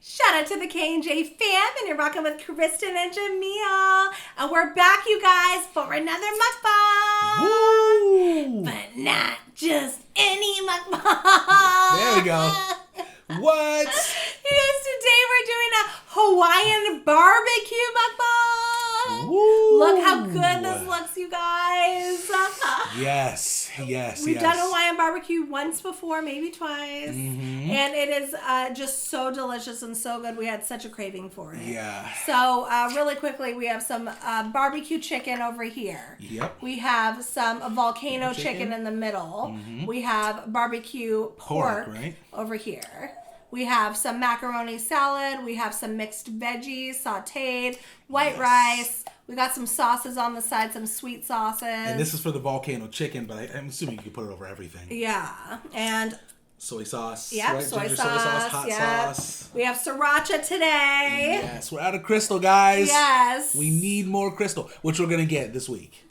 Shout out to the K&J fam, and you're rocking with Kristen and Jamil. And we're back, you guys, for another mukbang. Woo! But not just any mukbang. There we go. What? Yes, today we're doing a Hawaiian BBQ Mukbang. Woo! Look how good this looks, you guys. Yes. We've done Hawaiian barbecue once before, maybe twice. Mm-hmm. And it is just so delicious and so good. We had such a craving for it. Yeah. So really quickly, we have some barbecue chicken over here. Yep. We have some volcano chicken in the middle. Mm-hmm. We have barbecue pork right? over here. We have some macaroni salad. We have some mixed veggies, sauteed, white rice. We got some sauces on the side, some sweet sauces. And this is for the volcano chicken, but I'm assuming you can put it over everything. Yeah. And soy sauce. yep, right? soy Ginger sauce, hot yep. sauce. We have siracha today. Yes, we're out of Crystal, guys. Yes. We need more Crystal, which we're going to get this week.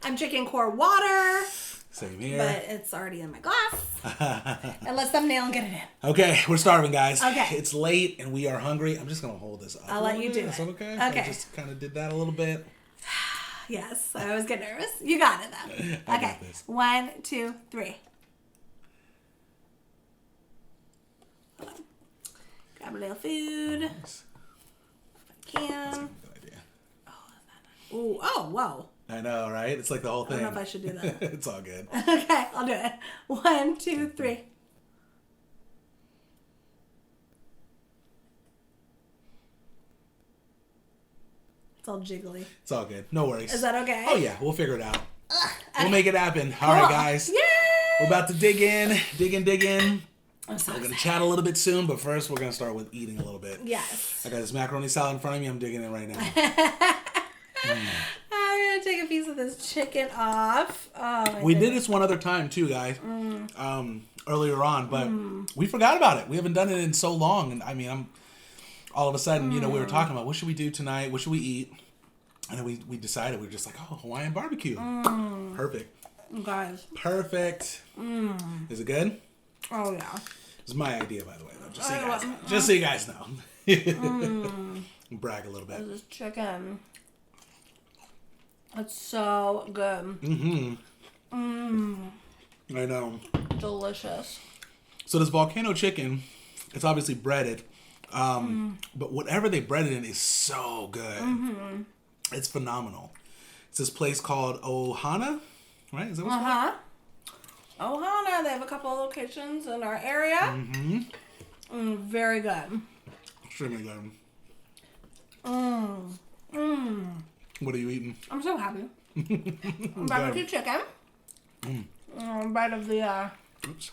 I'm drinking core water. Same here. But it's already in my glass. And let's thumbnail and get it in. Okay, we're starving, guys. Okay. It's late and we are hungry. I'm just going to hold this up. I'll let you do Is it. that okay? Okay. I just kind of did that a little bit. Yes, I always get nervous. You got it, though. I Okay. got this. 1, 2, 3. Grab a little food. Nice. If I can. That's a good idea. Ooh, oh, whoa. I know, right? It's like the whole I thing. don't know if I should do that. It's all good. Okay, I'll do it. 1, 2, 3. It's all jiggly. It's all good. No worries. Is that okay? Oh, yeah. We'll figure it out. Okay. We'll make it happen. All right, Cool. guys. Yay! We're about to dig in. I'm so We're going to excited. chat a little bit soon, but first we're going to start with eating a little bit. Yes. I got this macaroni salad in front of me. I'm digging in right now. I'm going to take a piece of this chicken off. Oh, my We did goodness. this one other time too, guys. Earlier on, but we forgot about it. We haven't done it in so long, and I mean, I'm all of a sudden, we were talking about what should we do tonight? What should we eat? And then we decided we were just like, oh, Hawaiian barbecue, perfect, Guys. perfect. Is it good? Oh, yeah. It's my idea, by the way, though. Just so you guys know. Brag a little bit. This chicken. It's so good. I know. Delicious. So this volcano chicken, it's obviously breaded, but whatever they bread it in is so good. It's phenomenal. It's this place called Ohana, right? Is that what it's called? Ohana. They have a couple of locations in our area. Very good. Extremely good. Mm. What are you eating? I'm so happy. Barbecue chicken. Bite of the, Oops.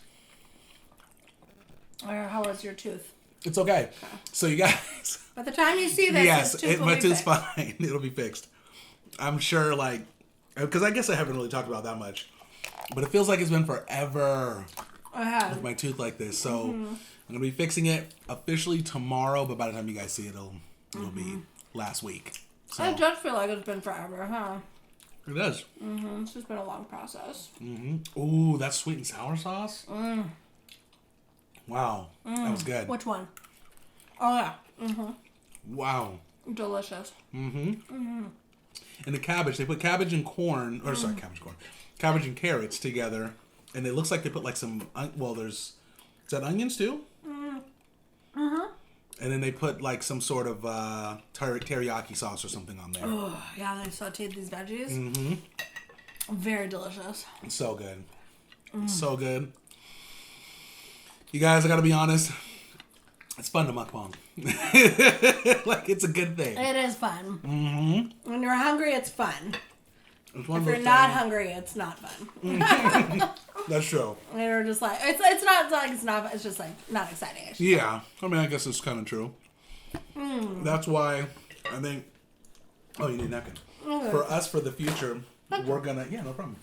how was your tooth? It's okay. So you guys, By the time you see this, yes, my tooth's fixed. fine. It'll be fixed. I'm sure, because I guess I haven't really talked about that much, but it feels like it's been forever I have. with my tooth like this. So I'm gonna be fixing it officially tomorrow, but by the time you guys see it, it'll be last week. So It does feel like it's been forever, huh? it does. It's just been a long process. Ooh, that sweet and sour sauce. Wow, that was good. Which one? Oh, yeah. Wow. Delicious. And the cabbage, they put cabbage and corn, or sorry, cabbage and carrots together, and it looks like they put like some, is that onions too? And then they put like some sort of teriyaki sauce or something on there. Oh, yeah, they sauteed these veggies. Very delicious. It's so good. It's so good. You guys, I gotta be honest, it's fun to mukbang. Like, it's a good thing. It is fun. When you're hungry, it's fun. It's one If of you're those not things- hungry, it's not fun. That's true. You're just like, it's not like it's not, it's just like not exciting. Yeah, I mean, I guess it's kind of true. That's why I think. Oh, you need a napkin. Okay. For us, for the future, we're gonna. Yeah, no problem.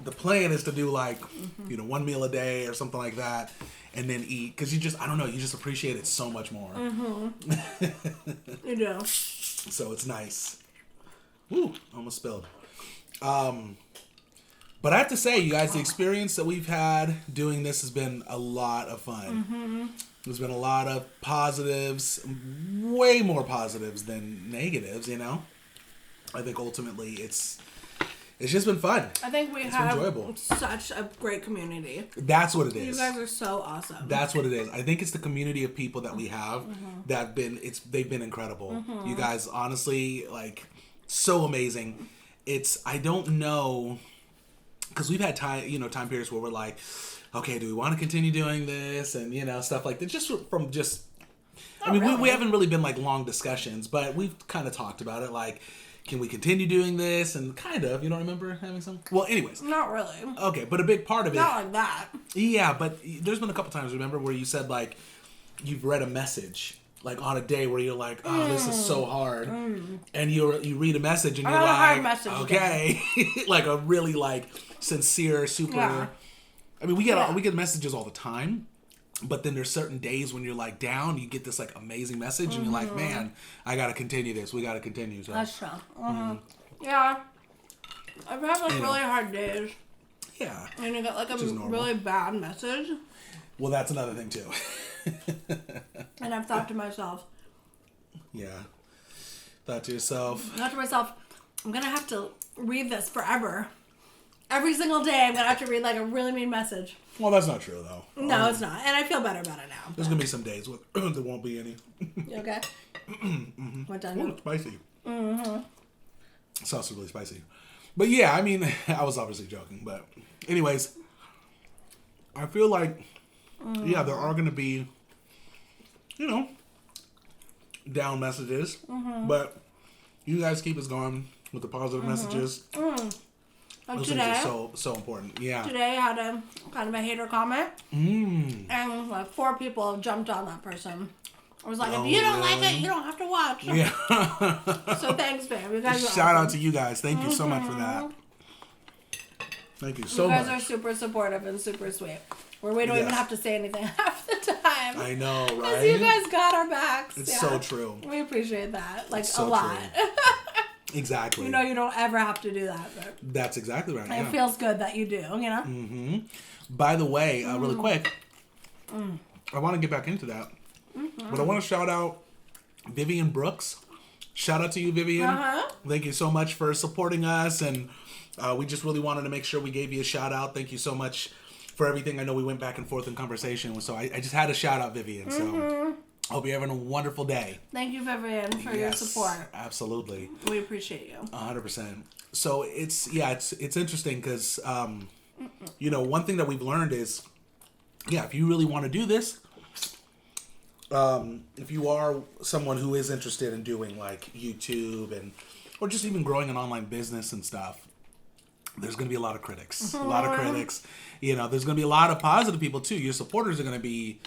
The plan is to do like, one meal a day or something like that, and then eat because I don't know, you just appreciate it so much more. You do. So it's nice. Ooh, almost spilled. But I have to say, you guys, the experience that we've had doing this has been a lot of fun. There's been a lot of positives, way more positives than negatives, you know? I think ultimately it's just been fun. I think we have such a great community. That's what it is. You guys are so awesome. That's what it is. I think it's the community of people that we have that have been, they've been incredible. You guys, honestly, like, so amazing. I don't know, because we've had time periods where we're like, okay, do we want to continue doing this? And, stuff like that. We haven't really been like long discussions, but we've kind of talked about it. Like, can we continue doing this? And kind of, you don't remember having some? Well, anyways. Not really. Okay, but a big part of it. Not like that. Yeah, but there's been a couple times, remember, where you said, like, you've read a message, like, on a day where you're like, oh, this is so hard. And you read a message and you're like, okay. Like, a really, like, sincere, super... Yeah. I mean, we get messages all the time. But then there's certain days when you're like down, you get this like amazing message, and you're like, man, I gotta continue this. We gotta continue. So. That's true. Yeah, I've had like really hard days. Yeah. And you get like a really bad message. Well, that's another thing too. And I've thought to myself. Yeah. Thought to myself, I'm gonna have to read this forever. Every single day, I'm gonna have to read like a really mean message. Well, that's not true, though. No, it's not. And I feel better about it now. There's going to be some days where there won't be any. You okay? What done? Oh, it's spicy. Sauce is really spicy. But yeah, I mean, I was obviously joking. But anyways, I feel like, yeah, there are going to be, down messages. But you guys keep us going with the positive messages. Those things are so important. Yeah. Today I had a kind of a hater comment. And like 4 people jumped on that person. I was like, if you don't like it, you don't have to watch. Yeah. So thanks, fam. You guys Shout out to you guys. Thank you so much for that. Thank you so much. You guys are super supportive and super sweet. Where we don't even have to say anything half the time. I know, right? Because you guys got our backs. It's so true. We appreciate that. Like, a lot. Exactly. You don't ever have to do that. But that's exactly right. It feels good that you do, By the way, really quick, I want to get back into that. But I want to shout out Vivian Brooks. Shout out to you, Vivian. Thank you so much for supporting us. And we just really wanted to make sure we gave you a shout out. Thank you so much for everything. I know we went back and forth in conversation. So I just had to shout out Vivian. So hope you're having a wonderful day. Thank you, Vivian, for your support. Absolutely. We appreciate you. 100%. So it's interesting because, one thing that we've learned is, if you really want to do this, if you are someone who is interested in doing like YouTube or just even growing an online business and stuff, there's going to be a lot of critics. A lot of critics. There's going to be a lot of positive people too. Your supporters are going to be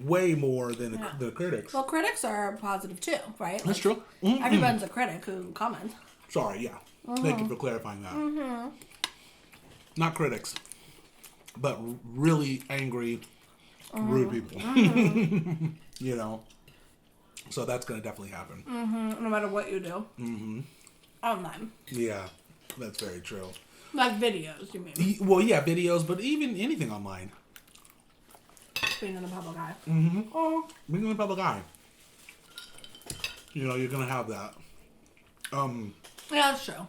way more than the critics. Well, critics are positive too, right? That's true. Everyone's a critic who comments. Sorry, yeah. Thank you for clarifying that. Not critics, but really angry, rude people. So that's going to definitely happen. No matter what you do. Online. Yeah, that's very true. Like videos, you mean? Well, yeah, videos, but even anything online. Being in the public eye. Being in the public eye. You're going to have that. Yeah, that's true.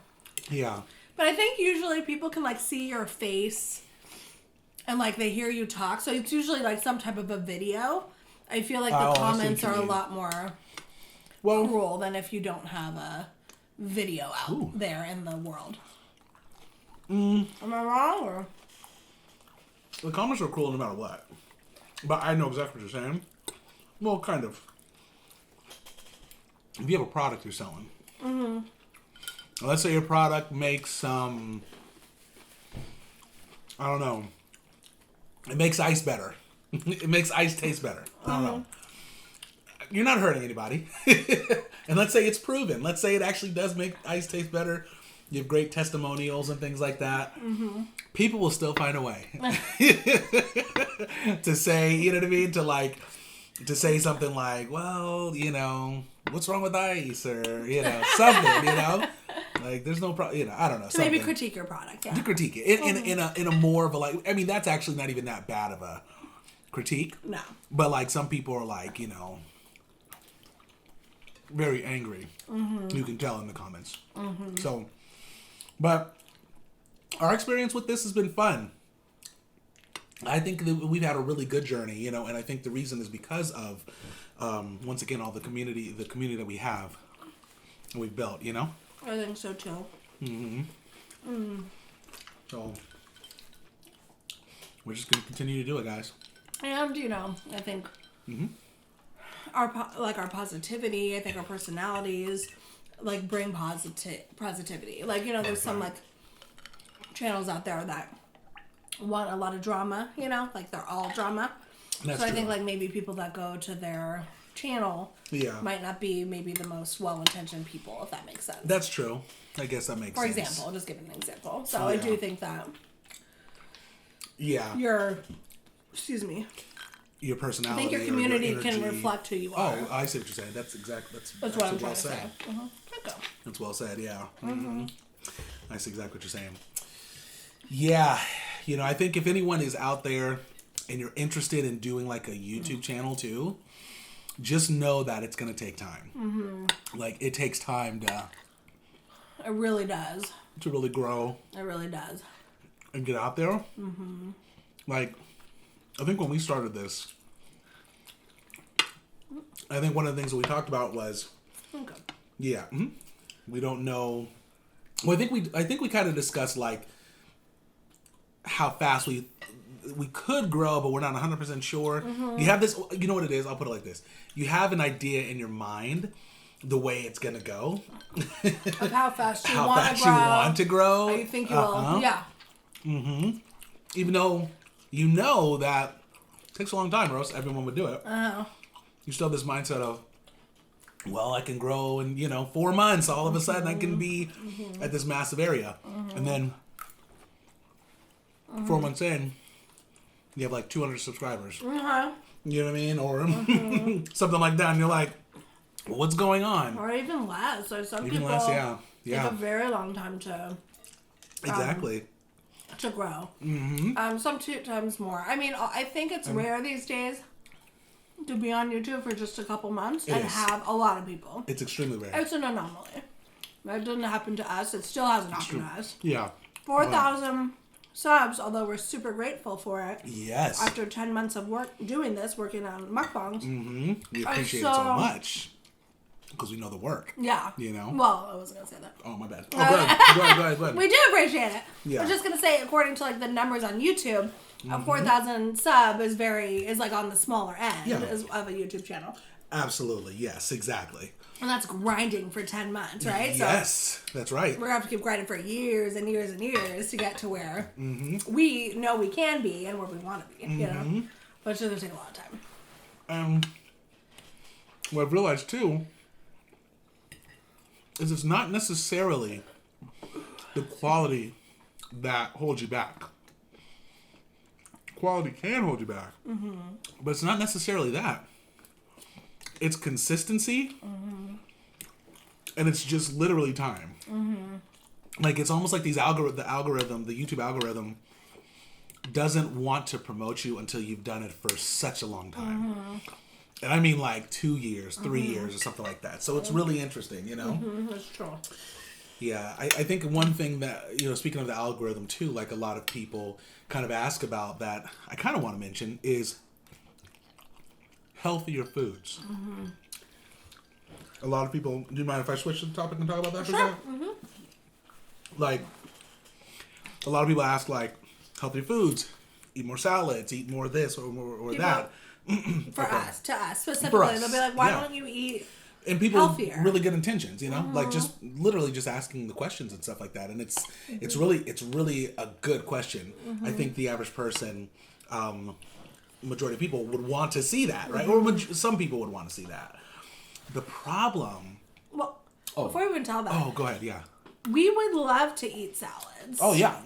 Yeah. But I think usually people can, like, see your face and, like, they hear you talk. So it's usually, like, some type of a video. I feel like the comments are a lot more cruel than if you don't have a video out there in the world. Am I wrong? Or? The comments are cruel no matter what. But I know exactly what you're saying. Well, kind of. If you have a product you're selling. Let's say your product makes, I don't know. It makes ice better. It makes ice taste better. I don't know. You're not hurting anybody. And let's say it's proven. Let's say it actually does make ice taste better. You have great testimonials and things like that. People will still find a way to say, you know what I mean? To say something like, well, what's wrong with ice? Or, something, Like, there's no problem, I don't know. To maybe critique your product, yeah. To critique it. In a more of a, that's actually not even that bad of critique. No. But like some people are like, very angry. You can tell in the comments. So, but our experience with this has been fun. I think that we've had a really good journey, and I think the reason is because of, once again, all the community that we have and we've built, I think so too. So we're just going to continue to do it, guys. And, I think our positivity, I think our personalities, like, bring positivity. Like, there's some, like, channels out there that want a lot of drama, like, they're all drama. That's so I true. think, like, maybe people that go to their channel might not be maybe the most well-intentioned people, if that makes sense. That's true. I guess that makes sense. For example, I'll just give an example. So I do think that your personality, I think your community can reflect who you are. Oh, I see what you're saying. That's exactly That's what I'm trying to say. Okay. That's well said. Yeah. I see exactly what you're saying. Yeah, I think if anyone is out there and you're interested in doing like a YouTube channel too, just know that it's going to take time. Like, it takes time to... It really does. To really grow. It really does. And get out there. Like, I think when we started this, I think one of the things that we talked about was... Okay. Yeah. We don't know... Well, I think we kind of discussed, like, how fast we could grow, but we're not 100% sure. You have this... You know what it is? I'll put it like this. You have an idea in your mind... the way it's gonna go, of how fast you want to grow, how you think you will, Even though that it takes a long time, or else everyone would do it. You still have this mindset of, well, I can grow in 4 months. All of a sudden, I can be at this massive area, and then 4 months in, you have like 200 subscribers. You know what I mean, or something like that, and you're like, what's going on? Or even less. Or some even people less, take a very long time to to grow. Sometimes more. I mean, I think it's rare these days to be on YouTube for just a couple months and have a lot of people. It's extremely rare. It's an anomaly. That didn't happen to us. It still hasn't happened to us. Yeah. 4,000 subs, although we're super grateful for it. Yes. After 10 months of working on mukbangs. We appreciate it so much. Because we know the work. Yeah. Well, I wasn't going to say that. Oh, my bad. Oh, go ahead. We do appreciate it. Yeah. I was just going to say, according to like the numbers on YouTube, a 4,000 sub is like on the smaller end of a YouTube channel. Absolutely. Yes, exactly. And that's grinding for 10 months, right? Yes, so that's right. We're going to have to keep grinding for years and years and years to get to where we know we can be and where we want to be, But it's going to take a lot of time. What I've realized, too, is it's not necessarily the quality that holds you back. Quality can hold you back, but it's not necessarily that. It's consistency, and it's just literally time. Like, it's almost like the YouTube algorithm doesn't want to promote you until you've done it for such a long time. And I mean like 2 years, 3 years, or something like that. So it's really interesting, That's true. Yeah, I think one thing that, speaking of the algorithm too, like a lot of people kind of ask about that I kind of want to mention is healthier foods. A lot of people, do you mind if I switch the topic and talk about that for a second? Like, a lot of people ask, like, healthier foods, eat more salads, eat more this or that. To us specifically, they'll be like, "Why don't you eat?" And people healthier? Have really good intentions, like just literally just asking the questions and stuff like that. And it's really a good question. I think the average person, majority of people would want to see that, right? Or some people would want to see that. The problem. Well, before we even tell that. Oh, go ahead. Yeah. We would love to eat salads. Oh yeah.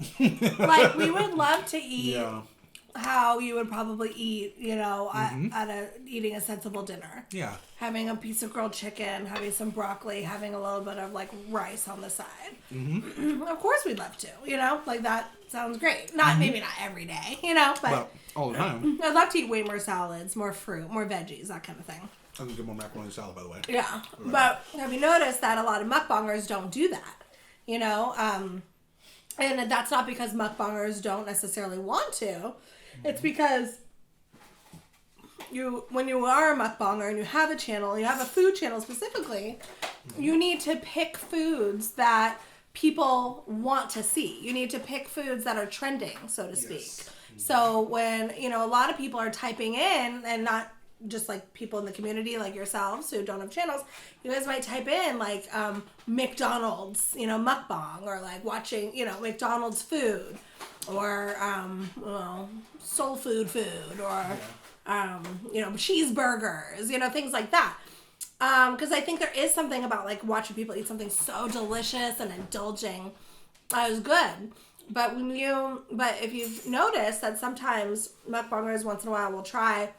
Like we would love to eat. Yeah. how you would probably eat, you know, eating a sensible dinner. Yeah. Having a piece of grilled chicken, having some broccoli, having a little bit of like rice on the side. Mm-hmm. Of course we'd love to, you know, like that sounds great. Not maybe not every day, you know, but all the time. I'd love to eat way more salads, more fruit, more veggies, that kind of thing. I'm gonna get more macaroni salad, by the way. Yeah, but have you noticed that a lot of mukbangers don't do that? You know, and that's not because mukbangers don't necessarily want to. It's because when you are a mukbanger and you have a channel, you have a food channel specifically, you need to pick foods that people want to see. You need to pick foods that are trending, so to speak. Yes. So when, you know, a lot of people are typing in, and not just like people in the community like yourselves who don't have channels, you guys might type in like McDonald's, you know, mukbang, or like watching, you know, McDonald's food, or soul food, or you know, cheeseburgers, you know, things like that. Because I think there is something about like watching people eat something so delicious and indulging. That was good. But if you've noticed that sometimes mukbangers once in a while will try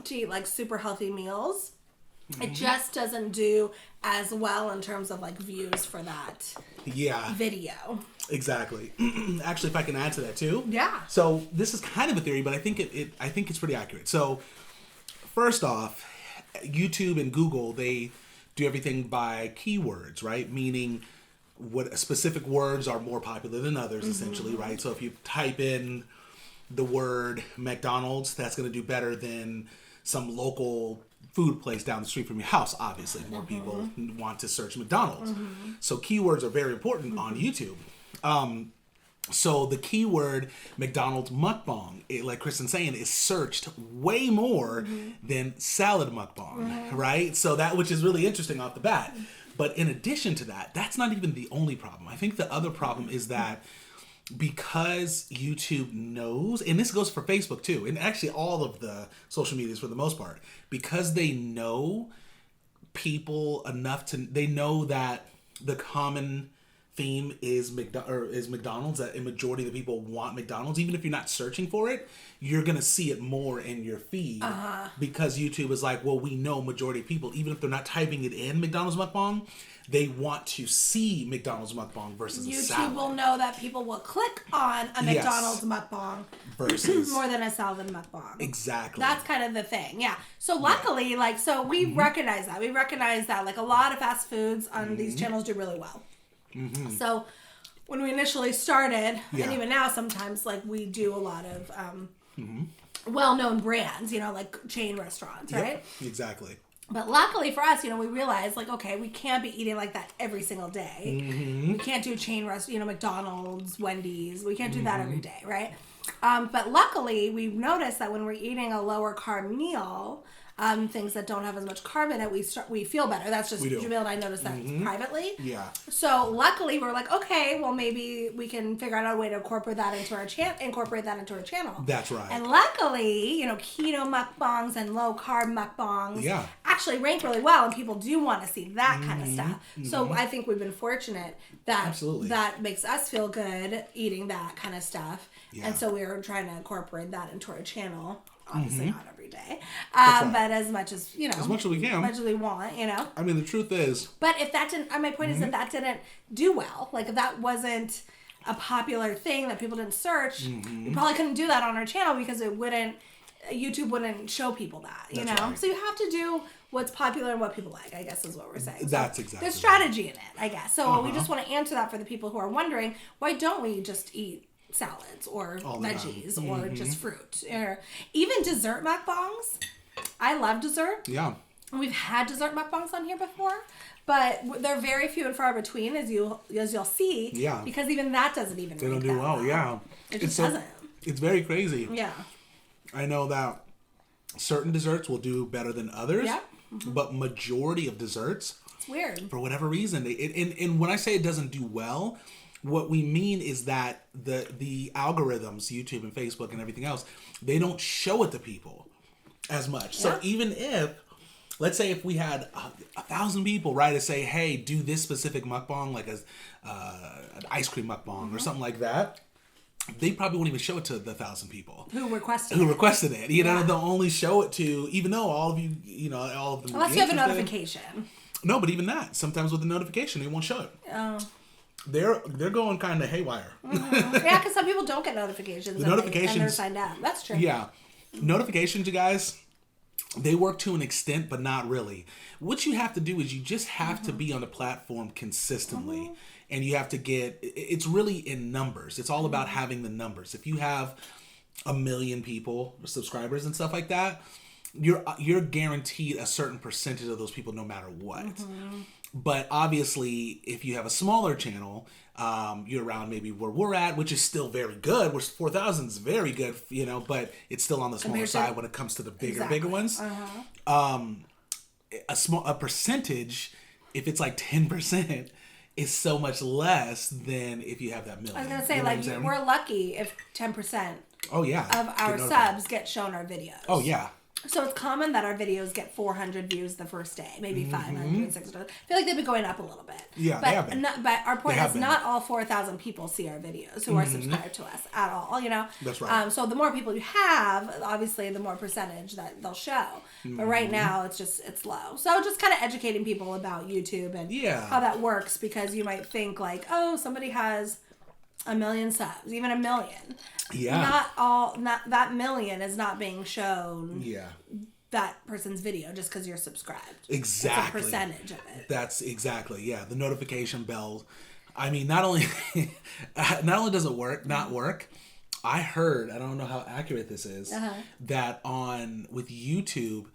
to eat like super healthy meals, it just doesn't do as well in terms of like views for that video. Exactly. Actually, if I can add to that too. Yeah. So this is kind of a theory, but I think I think it's pretty accurate. So first off, YouTube and Google, they do everything by keywords, right? Meaning what specific words are more popular than others, essentially, right? So if you type in the word McDonald's, that's going to do better than some local food place down the street from your house. Obviously, more people want to search McDonald's. So keywords are very important on YouTube. So the keyword McDonald's mukbang, like Kristin's saying, is searched way more than salad mukbang, right? So that, which is really interesting off the bat. But in addition to that, that's not even the only problem. I think the other problem is that because YouTube knows, and this goes for Facebook too, and actually all of the social medias for the most part, because they know people enough they know that the common theme is McDonald's, that a majority of the people want McDonald's. Even if you're not searching for it, you're going to see it more in your feed because YouTube is like, well, we know majority of people, even if they're not typing it in McDonald's mukbang, they want to see McDonald's mukbang versus a salad. YouTube will know that people will click on a McDonald's mukbang versus more than a salad mukbang. Exactly. That's kind of the thing. Yeah. So luckily, like, so we recognize that. We recognize that like a lot of fast foods on these channels do really well. So when we initially started, and even now sometimes, like, we do a lot of well-known brands, you know, like chain restaurants, right? Exactly. But luckily for us, you know, we realized, like, okay, we can't be eating like that every single day. We can't do chain you know, McDonald's, Wendy's. We can't do that every day, right? But luckily, we've noticed that when we're eating a lower carb meal, things that don't have as much carb in it, we feel better. That's just Jamil and I noticed that privately. Yeah. So luckily, we're like, okay, well, maybe we can figure out a way to incorporate that into our channel. That's right. And luckily, you know, keto mukbangs and low carb mukbangs actually rank really well, and people do want to see that kind of stuff. So I think we've been fortunate that that makes us feel good eating that kind of stuff. Yeah. And so we were trying to incorporate that into our channel. Obviously not every day, but as much as, you know, as much as we can, as much as we want, you know. I mean, the truth is, but if that didn't, my point is that didn't do well. Like, if that wasn't a popular thing that people didn't search, we probably couldn't do that on our channel because YouTube wouldn't show people that, you know. Right. So you have to do what's popular and what people like, I guess is what we're saying. That's so exactly. There's strategy in it, I guess. So we just want to answer that for the people who are wondering, why don't we just eat salads or veggies or just fruit, or even dessert mukbangs? I love dessert. Yeah. We've had dessert mukbangs on here before, but they're very few and far between, as you'll see. Yeah. Because even that doesn't even. They don't do well. Yeah. It just doesn't. It's very crazy. Yeah. I know that certain desserts will do better than others. Yeah. But majority of desserts. It's weird. For whatever reason, and when I say it doesn't do well, what we mean is that the algorithms, YouTube and Facebook and everything else, they don't show it to people as much. So even if, let's say if we had 1,000 people, right, to say, hey, do this specific mukbang, like an ice cream mukbang or something like that, they probably won't even show it to the 1,000 people who requested it. You know, they'll only show it to, even though all of you, you know, all of them. Unless you have a notification. No, but even that, sometimes with the notification, they won't show it. Oh. They're going kind of haywire. Mm-hmm. Yeah, because some people don't get notifications. And they're signed out. That's true. Yeah, notifications, you guys. They work to an extent, but not really. What you have to do is you just have to be on the platform consistently. And you have to it's really in numbers. It's all about having the numbers. If you have 1 million people, subscribers and stuff like that, you're guaranteed a certain percentage of those people no matter what. But obviously, if you have a smaller channel, you're around maybe where we're at, which is still very good. 4,000 is very good, you know, but it's still on the smaller side when it comes to the bigger ones. A percentage, if it's like 10%, is so much less than if you have that million. I was gonna say, we're lucky if 10%. Oh yeah. Of our subs get shown our videos. Oh yeah. So it's common that our videos get 400 views the first day, maybe 500, 600. I feel like they've been going up a little bit. Yeah, but they have been. But our point is not all 4,000 people see our videos who are subscribed to us at all, you know? That's right. So the more people you have, obviously the more percentage that they'll show. But right now it's low. So just kind of educating people about YouTube and how that works, because you might think like, oh, somebody has 1 million subs, even 1 million. Yeah. Not that million is not being shown. Yeah. That person's video just because you're subscribed. Exactly. It's a percentage of it. That's exactly, the notification bell. I mean, not only does it not work, I heard, I don't know how accurate this is, that with YouTube,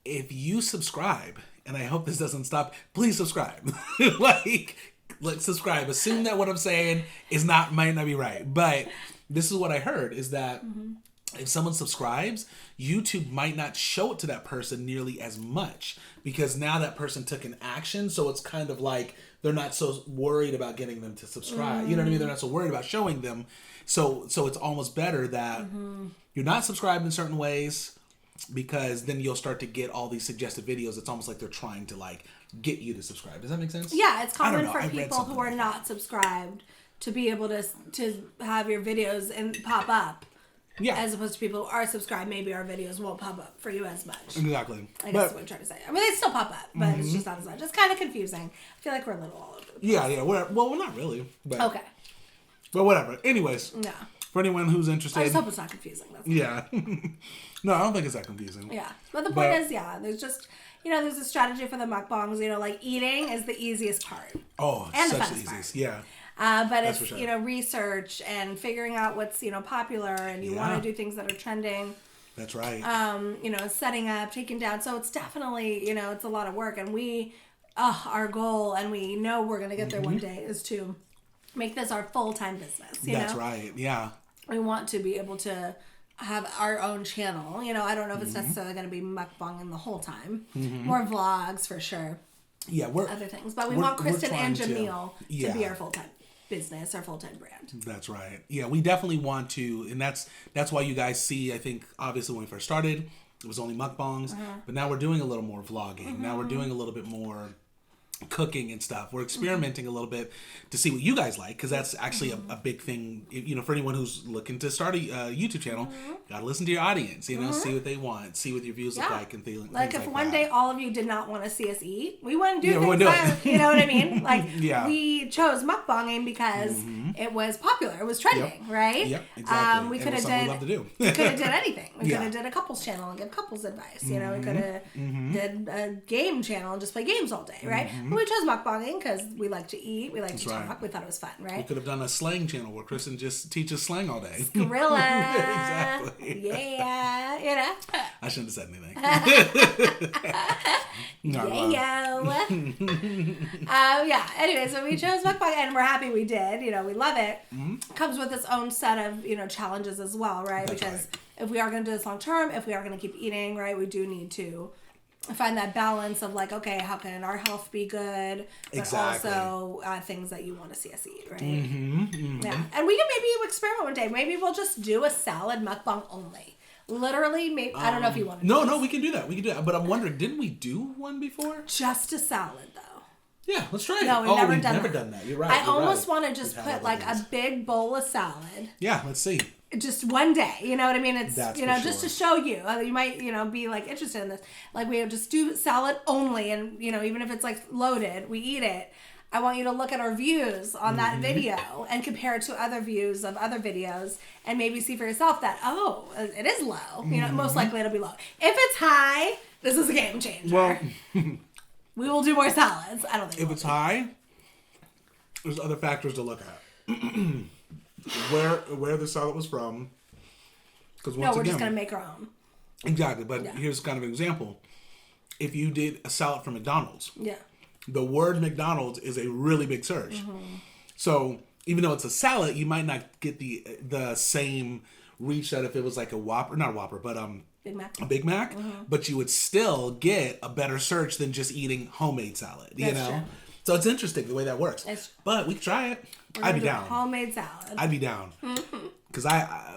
if you subscribe, and I hope this doesn't stop, please subscribe. Let's subscribe. Assume that what I'm saying might not be right, but this is what I heard, is that if someone subscribes, YouTube might not show it to that person nearly as much, because now that person took an action. So it's kind of like they're not so worried about getting them to subscribe. You know what I mean? They're not so worried about showing them. So it's almost better that you're not subscribed in certain ways, because then you'll start to get all these suggested videos. It's almost like they're trying to get you to subscribe. Does that make sense? Yeah, it's common for people who are not subscribed to be able to have your videos and pop up. Yeah. As opposed to people who are subscribed, maybe our videos won't pop up for you as much. Exactly. I guess that's what I'm trying to say. I mean, they still pop up, but it's just not as much. It's kind of confusing. I feel like we're a little all over the place. Yeah. We're not really. But, okay. But whatever. Anyways. Yeah. For anyone who's interested. I just hope it's not confusing. Yeah. No, I don't think it's that confusing. Yeah. But the point is, there's just, there's a strategy for the mukbangs. Eating is the easiest part. Oh, and such the the easiest. Part. Yeah. But it's, research and figuring out what's, popular, and you want to do things that are trending. That's right. Setting up, taking down. So it's definitely, it's a lot of work. And our goal, and we know we're going to get there one day, is to make this our full-time business. That's right. Yeah. We want to be able to have our own channel. I don't know if it's necessarily going to be mukbanging the whole time. More vlogs for sure. Yeah, other things. But we want KristinAndJamil to be our full-time business, our full-time brand. That's right. Yeah, we definitely want to, and that's why you guys see, I think, obviously when we first started, it was only mukbangs, but now we're doing a little more vlogging. Now we're doing a little bit more cooking and stuff. We're experimenting a little bit to see what you guys like, because that's actually a big thing. For anyone who's looking to start a YouTube channel, gotta listen to your audience. See what they want, see what your views look like, and things like if that. one day all of you did not want to see us eat, we wouldn't do things that, you know what I mean? We chose mukbanging because it was popular, it was trending, right? Yep, exactly. We could have did anything. We could have did a couples channel and give couples advice. We could have did a game channel and just play games all day, right? We chose mukbanging because we like to eat, we like to talk. We thought it was fun, right? We could have done a slang channel where Kristen just teaches slang all day. Gorilla. Exactly. Yeah. I shouldn't have said anything. Anyway, so we chose mukbang, and we're happy we did. We love it. Comes with its own set of, challenges as well, right? That's because if we are going to do this long term, if we are going to keep eating, right, we do need to find that balance of okay, how can our health be good, but also things that you want to see us eat, right? Yeah, and we can maybe experiment one day. Maybe we'll just do a salad mukbang only. Literally, maybe I don't know if you want to. No, we can do that. But I'm wondering, didn't we do one before? Just a salad, though. Yeah, let's try it. No, we've never done that. You're right. I almost want to just put like a big bowl of salad. Yeah, let's see. Just one day, you know what I mean? It's, That's just to show you. You might, be like interested in this. Like we just do salad only, and even if it's like loaded, we eat it. I want you to look at our views on that video and compare it to other views of other videos, and maybe see for yourself that it is low. Most likely it'll be low. If it's high, this is a game changer. Well. We will do more salads. I don't think if it's high, there's other factors to look at. where the salad was from. Because we're just gonna make our own. Exactly, but here's kind of an example. If you did a salad from McDonald's, the word McDonald's is a really big search. So even though it's a salad, you might not get the same reach that if it was like a Whopper, not a Whopper, but Big Mac. A Big Mac, but you would still get a better search than just eating homemade salad, you know? True. So it's interesting the way that works. But we could try it. I'd be down. Homemade salad. I'd be down. Because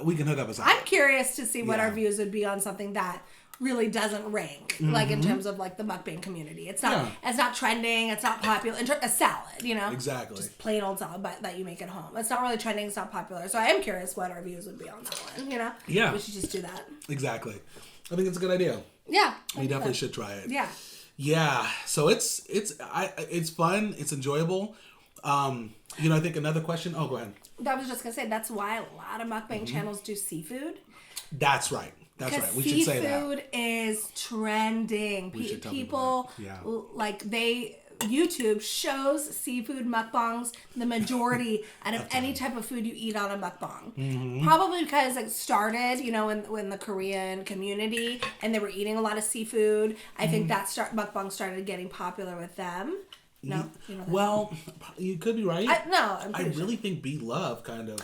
we can hook up a salad. I'm curious to see what our views would be on something that really doesn't rank, like in terms of like the mukbang community. It's not trending. It's not popular. A salad, Exactly. Just plain old salad that you make at home. It's not really trending. It's not popular. So I am curious what our views would be on that one. Yeah. We should just do that. Exactly. I think it's a good idea. Yeah. We definitely should try it. Yeah. Yeah. So it's fun. It's enjoyable. I think another question. Oh, go ahead. I was just gonna say that's why a lot of mukbang channels do seafood. That's right. That's right. We should say that. Seafood is trending. People YouTube shows seafood mukbangs the majority out of any type of food you eat on a mukbang. Probably because it started, in the Korean community, and they were eating a lot of seafood. I think that mukbang started getting popular with them. No, well, you could be right. I really think B Love kind of.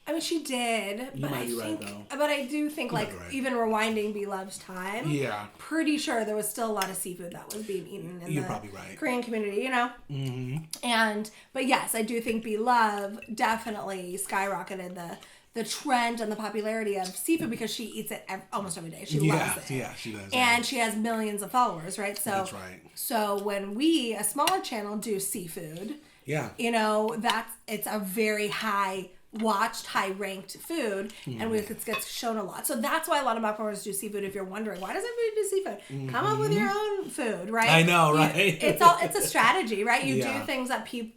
I mean, she did. You might be right, though. But I do think, even rewinding B Love's time, pretty sure there was still a lot of seafood that was being eaten in You're the probably right. Korean community, But yes, I do think B Love definitely skyrocketed the trend and the popularity of seafood because she eats it almost every day. She loves it. Yeah, she does. And she has millions of followers, right? So that's right. So when we, a smaller channel, do seafood, it's a very high ranked food, and it gets shown a lot. So that's why a lot of mukbangers do seafood. If you're wondering why does everybody do seafood, come up with your own food, right? I know, right? It's a strategy, right? You do things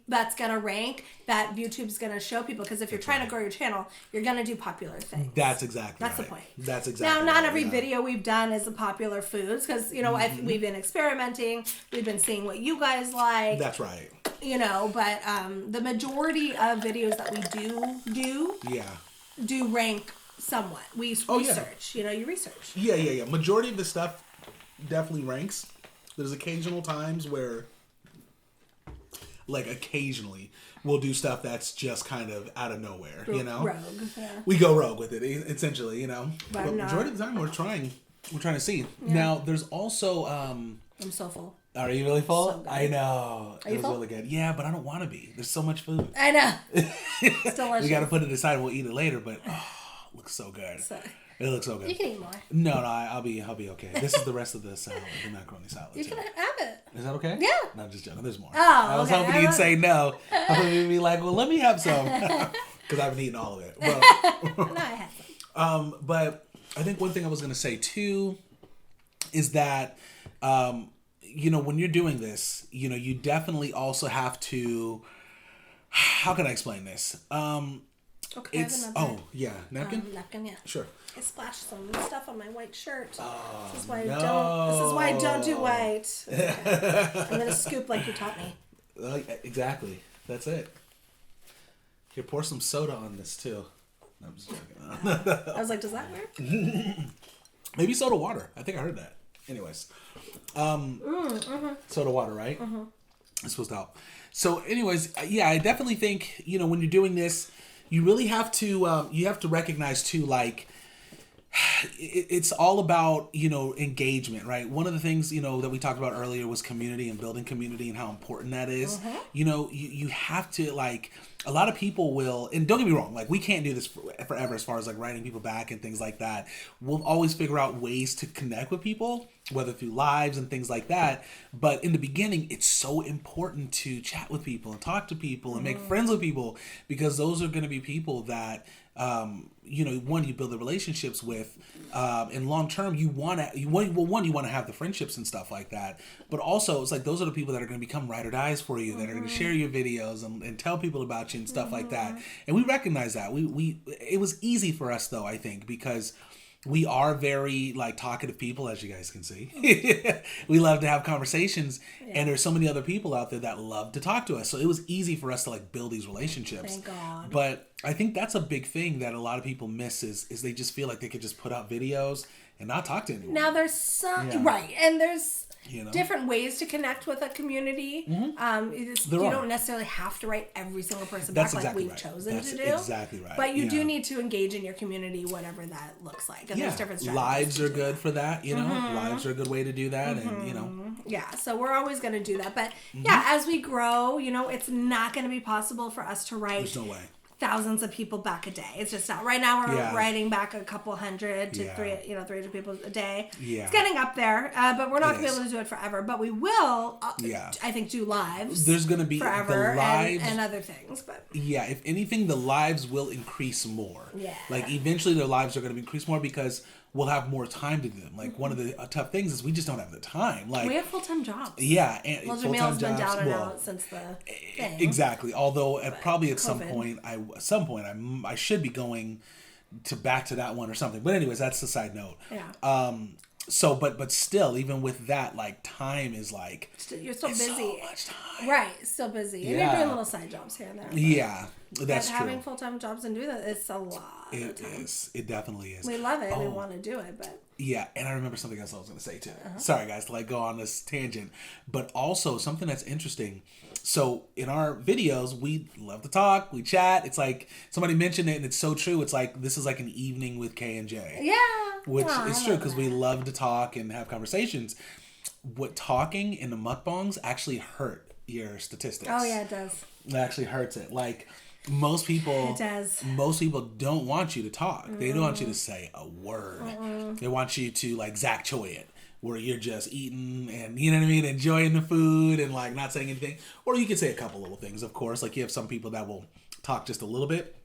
that's gonna rank, that YouTube's gonna show people, because if you're trying to grow your channel, you're gonna do popular things. That's exactly that's right. The point. That's exactly now not every video we've done is the popular foods, because we've been experimenting, we've been seeing what you guys like. That's right. But the majority of videos that we do rank somewhat. We research. You research. Yeah. Majority of the stuff definitely ranks. There's occasional times where, occasionally, we'll do stuff that's just kind of out of nowhere. Rogue. Yeah. We go rogue with it, essentially. But majority of the time, we're trying to see. Yeah. Now, there's also. I'm so full. Are you really full? So I know. Are you full? Really good. Yeah, but I don't want to be. There's so much food. I know. It's delicious. We got to put it aside. We'll eat it later, but it looks so good. It looks so good. You can eat more. No, I'll be okay. This is the rest of the salad, the macaroni salad. You can have it. Is that okay? Yeah. No, I'm just joking. There's more. Oh, I was hoping you'd say no. I was hoping you'd be like, well, let me have some. Because I haven't eaten all of it. Well, no, I have some. But I think one thing I was going to say, too, is that... when you're doing this, you definitely also have to. How can I explain this? Okay. Napkin. Napkin, yeah. Sure. I splashed some stuff on my white shirt. Oh, this is why I don't do white. Okay. I'm gonna scoop like you taught me. Exactly. That's it. Here, pour some soda on this too. I'm just joking. I was like, does that work? Maybe soda water. I think I heard that. Anyways, soda water, right? It's supposed to help. So, anyways, I definitely think when you're doing this, you really have to recognize too, it's all about, engagement, right? One of the things, that we talked about earlier was community and building community and how important that is. You have to, like, a lot of people will, and don't get me wrong, like, we can't do this forever as far as like writing people back and things like that. We'll always figure out ways to connect with people, whether through lives and things like that. But in the beginning, it's so important to chat with people and talk to people and make friends with people, because those are going to be people that, one, you build the relationships with, and long term, you want to have the friendships and stuff like that. But also, it's like those are the people that are going to become ride or dies for you, that are going to share your videos and tell people about you and stuff like that. And we recognize that. It was easy for us though, I think, because we are very, like, talkative people, as you guys can see. We love to have conversations, and there's so many other people out there that love to talk to us. So it was easy for us to, like, build these relationships. Thank God. But I think that's a big thing that a lot of people miss is they just feel like they could just put out videos and not talk to anyone. Now there's some, right, and there's different ways to connect with a community. You don't necessarily have to write every single person back like we've chosen to do. Exactly right. But you do need to engage in your community, whatever that looks like. And there's different strategies. Lives are good for that, Lives are a good way to do that, and, Yeah, so we're always going to do that. But, as we grow, it's not going to be possible for us to write... There's no way. Thousands of people back a day. It's just not. Right now we're writing back a couple hundred to 300 people a day. Yeah. It's getting up there, but we're not going to be able to do it forever. But we will, I think, do lives. There's going to be forever the lives, and other things. But if anything, the lives will increase more. Yeah. Like, eventually the lives are going to increase more because we'll have more time to do them. Like, one of the tough things is we just don't have the time. Like, we have full-time jobs. Yeah. And Jamil's been down and out since the thing. Exactly. Although probably at some point, I should be going back to that one or something. But anyways, that's the side note. Yeah. So, but still, even with that, like, time is like... You're so busy. So much time. Right, so busy. And you're doing little side jobs here and there. Yeah, that's true. Having full-time jobs and do that, it's a lot of time. Is. It definitely is. We love it. We want to do it, but... Yeah, and I remember something else I was going to say, too. Sorry, guys, to, like, go on this tangent. But also, something that's interesting... So, in our videos, we love to talk, we chat. It's like, somebody mentioned it, and it's so true. It's like, this is like an evening with K and J. Yeah. Which is true, because we love to talk and have conversations. What talking in the mukbangs actually hurt your statistics. Oh, yeah, it does. It actually hurts it. Like, most people... It does. Most people don't want you to talk. They don't want you to say a word. They want you to, like, Zach Choi it, where you're just eating and, you know what I mean, enjoying the food and, like, not saying anything. Or you can say a couple little things, of course. Like, you have some people that will talk just a little bit.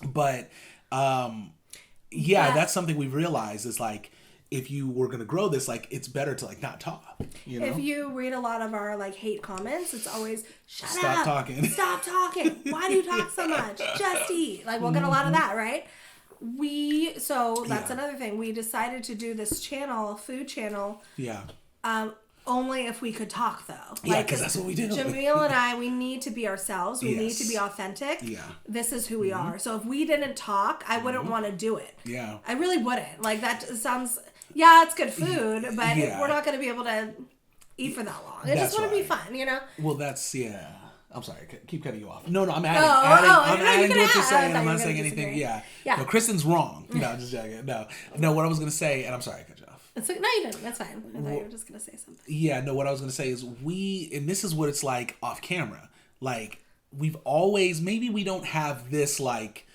But, that's something we've realized is, like, if you were going to grow this, like, it's better to, like, not talk, If you read a lot of our, like, hate comments, it's always, Stop talking. Stop talking. Why do you talk so much? Just eat. Like, we'll get a lot of that, right? That's another thing. We decided to do this food channel. Yeah. Only if we could talk, though. Yeah, because that's what we do. Jamil and I, we need to be ourselves. We need to be authentic. Yeah. This is who we are. So if we didn't talk, I wouldn't want to do it. Yeah. I really wouldn't. Like, that sounds... Yeah, it's good food, but we're not going to be able to eat for that long. I just want to be fun, Well, that's... Yeah. I'm sorry, keep cutting you off. No, I'm adding. I'm adding to what you're saying. I'm not saying anything. Yeah. No, Kristen's wrong. No, I'm just joking. No. What I was gonna say, and I'm sorry I cut you off. No, you didn't. That's fine. I thought you were just gonna say something. Yeah. No, what I was gonna say is and this is what it's like off camera. Like, we've always, maybe we don't have this, like,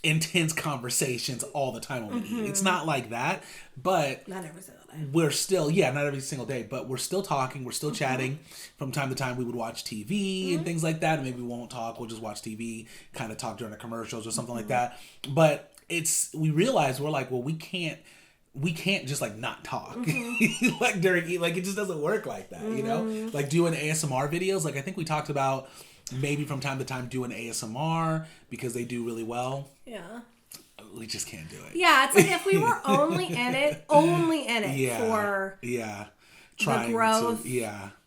intense conversations all the time when we eat. It's not like that, but not every single day. We're still, not every single day, but we're still talking, we're still chatting. From time to time, we would watch TV and things like that, and maybe we won't talk, we'll just watch TV, kind of talk during the commercials or something like that. But we realize, we're like, well, we can't just, like, not talk like during like, it just doesn't work like that, like doing ASMR videos. Like, I think we talked about maybe from time to time doing ASMR because they do really well. Yeah. We just can't do it. Yeah, it's like if we were only in it for trying the growth.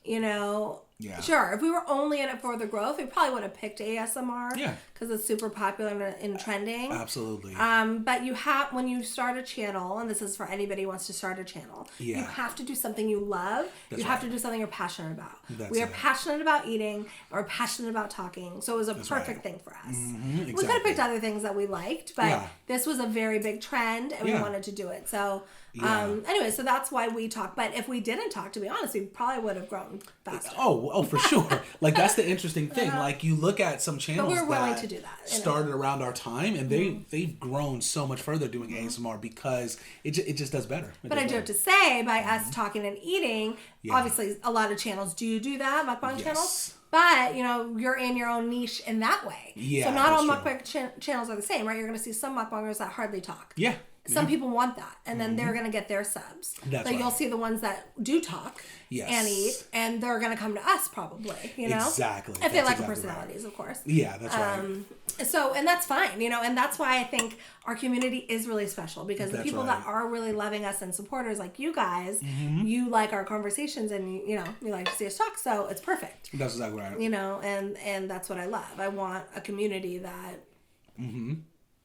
you know. Yeah. Sure, if we were only in it for the growth, we probably would have picked ASMR. Yeah. Because it's super popular and trending. Absolutely. But you have, when you start a channel, and this is for anybody who wants to start a channel, you have to do something you love. You have to do something you're passionate about. We are passionate about eating. We're passionate about talking. So it was a perfect thing for us. Exactly. We could have picked other things that we liked, but this was a very big trend, and we wanted to do it. So anyway, so that's why we talk. But if we didn't talk, to be honest, we probably would have grown faster. Oh, for sure. Like, that's the interesting thing. Like, you look at some channels but we're willing to do that. Started around our time, and they've grown so much further doing ASMR because it just does better. But I do have to say, by us talking and eating, obviously a lot of channels do that, mukbang channels. But, you know, you're in your own niche in that way. Yeah, so not all mukbang channels are the same, right? You're going to see some mukbangers that hardly talk. Yeah. Some people want that, and then they're going to get their subs. That's you'll see the ones that do talk and eat, and they're going to come to us probably, you know? Exactly. If they like our personalities, of course. Yeah, that's right. So, and that's fine, you know, and that's why I think our community is really special, because the people that are really loving us and supporters like you guys, you like our conversations, and, you know, you like to see us talk, so it's perfect. That's exactly right. You know, and that's what I love. I want a community that...